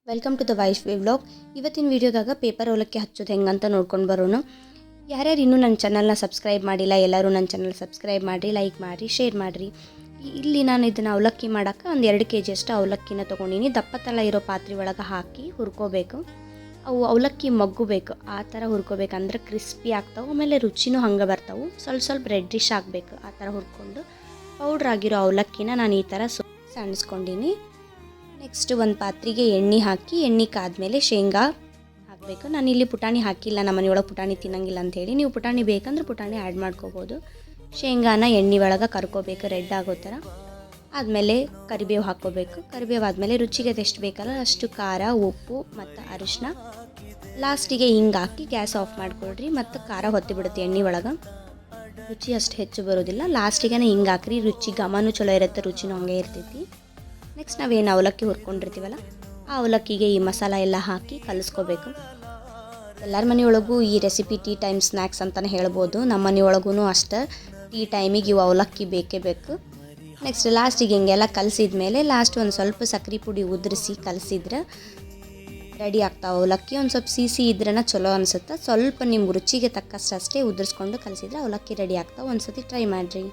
Welcome to the Vaishnavi vlog. ಇವತ್ತಿನ ವೀಡಿಯೋದಾಗ paper ಅವಲಕ್ಕಿ ಹಚ್ಚೋದು ಹೆಂಗಂತ ನೋಡ್ಕೊಂಡು ಬರೋಣ. ಯಾರ್ಯಾರು ಇನ್ನೂ ನನ್ನ ಚಾನಲ್ನ ಸಬ್ಸ್ಕ್ರೈಬ್ ಮಾಡಿಲ್ಲ ಎಲ್ಲರೂ ನನ್ನ ಚಾನಲ್ ಸಬ್ಸ್ಕ್ರೈಬ್ ಮಾಡಿರಿ, ಲೈಕ್ ಮಾಡಿರಿ, ಶೇರ್ ಮಾಡಿರಿ. ಇಲ್ಲಿ ನಾನು ಇದನ್ನು ಅವಲಕ್ಕಿ ಮಾಡೋಕ್ಕೆ ಒಂದು 2 kg ಅಷ್ಟು ಅವಲಕ್ಕಿನ ತೊಗೊಂಡಿನಿ. ದಪ್ಪ ತಳ ಇರೋ ಪಾತ್ರೆ ಒಳಗೆ ಹಾಕಿ ಹುರ್ಕೋಬೇಕು. ಅವು ಅವಲಕ್ಕಿ ಮಗ್ಗಬೇಕು, ಆ ಥರ ಹುರ್ಕೋಬೇಕಂದ್ರೆ ಕ್ರಿಸ್ಪಿ ಆಗ್ತಾವೆ, ಆಮೇಲೆ ರುಚಿನೂ ಹಂಗೆ ಬರ್ತಾವೆ. ಸ್ವಲ್ಪ ರೆಡ್ಡಿಶ್ ಆಗಬೇಕು, ಆ ಥರ ಹುರ್ಕೊಂಡು ಪೌಡ್ರ್ ಆಗಿರೋ ಅವಲಕ್ಕಿನ ನಾನು ಈ ಥರ ಸಣ್ಣಿಸ್ಕೊಂಡಿನಿ. ನೆಕ್ಸ್ಟ್ ಒಂದು ಪಾತ್ರೆಗೆ ಎಣ್ಣೆ ಹಾಕಿ, ಎಣ್ಣೆ ಕಾದ್ಮೇಲೆ ಶೇಂಗಾ ಹಾಕಬೇಕು. ನಾನಿಲ್ಲಿ ಪುಟಾಣಿ ಹಾಕಿಲ್ಲ, ನಮ್ಮ ಮನೆಯೊಳಗೆ ಪುಟಾಣಿ ತಿನ್ನಂಗಿಲ್ಲ ಅಂಥೇಳಿ. ನೀವು ಪುಟಾಣಿ ಬೇಕಂದ್ರೆ ಪುಟಾಣಿ ಆ್ಯಡ್ ಮಾಡ್ಕೋಬೋದು. ಶೇಂಗಾನ ಎಣ್ಣೆ ಒಳಗೆ ಕರ್ಕೋಬೇಕು ರೆಡ್ ಆಗೋ ಥರ. ಆದಮೇಲೆ ಕರಿಬೇವು ಹಾಕ್ಕೋಬೇಕು. ಕರಿಬೇವು ಆದಮೇಲೆ ರುಚಿಗೆ ಎಷ್ಟು ಬೇಕಲ್ಲ ಅಷ್ಟು ಖಾರ, ಉಪ್ಪು ಮತ್ತು ಅರಿಶಿನ, ಲಾಸ್ಟಿಗೆ ಹಿಂಗೆ ಹಾಕಿ ಗ್ಯಾಸ್ ಆಫ್ ಮಾಡಿಕೊಡ್ರಿ. ಮತ್ತು ಖಾರ ಹೊತ್ತಿಬಿಡುತ್ತೆ ಎಣ್ಣೆ ಒಳಗೆ, ರುಚಿ ಅಷ್ಟು ಹೆಚ್ಚು ಬರೋದಿಲ್ಲ. ಲಾಸ್ಟಿಗೆ ಹಿಂಗೆ ಹಾಕ್ರಿ, ರುಚಿ ಘಮನೂ ಚಲೋ ಇರುತ್ತೆ, ರುಚಿನೂ ಹಂಗೆ ಇರ್ತೈತಿ. ನೆಕ್ಸ್ಟ್ ನಾವೇನು ಅವಲಕ್ಕಿ ಹುರ್ಕೊಂಡಿರ್ತೀವಲ್ಲ ಆ ಅವಲಕ್ಕಿಗೆ ಈ ಮಸಾಲ ಎಲ್ಲ ಹಾಕಿ ಕಲಿಸ್ಕೋಬೇಕು. ಎಲ್ಲರ ಮನೆಯೊಳಗೂ ಈ ರೆಸಿಪಿ ಟೀ ಟೈಮ್ ಸ್ನ್ಯಾಕ್ಸ್ ಅಂತಲೇ ಹೇಳ್ಬೋದು. ನಮ್ಮ ಮನೆಯೊಳಗೂ ಅಷ್ಟೇ ಟೀ ಟೈಮಿಗೆ ಇವು ಅವಲಕ್ಕಿ ಬೇಕೇ ಬೇಕು. ನೆಕ್ಸ್ಟ್ ಲಾಸ್ಟಿಗೆ ಹಿಂಗೆಲ್ಲ ಕಲಸಿದ ಮೇಲೆ ಲಾಸ್ಟ್ ಒಂದು ಸ್ವಲ್ಪ ಸಕ್ಕರೆ ಪುಡಿ ಉದುರಿಸಿ ಕಲಸಿದ್ರೆ ರೆಡಿ ಆಗ್ತಾವೆ ಅವಲಕ್ಕಿ. ಒಂದು ಸ್ವಲ್ಪ ಸಿಹಿ ಇದ್ರೇ ಚಲೋ ಅನಿಸುತ್ತೆ. ಸ್ವಲ್ಪ ನಿಮ್ಗೆ ರುಚಿಗೆ ತಕ್ಕಷ್ಟು ಅಷ್ಟೇ ಉದುರಿಸ್ಕೊಂಡು ಕಲಸಿದ್ರೆ ಅವಲಕ್ಕಿ ರೆಡಿ ಆಗ್ತಾವೆ. ಒಂದು ಸತಿ ಟ್ರೈ ಮಾಡಿರಿ.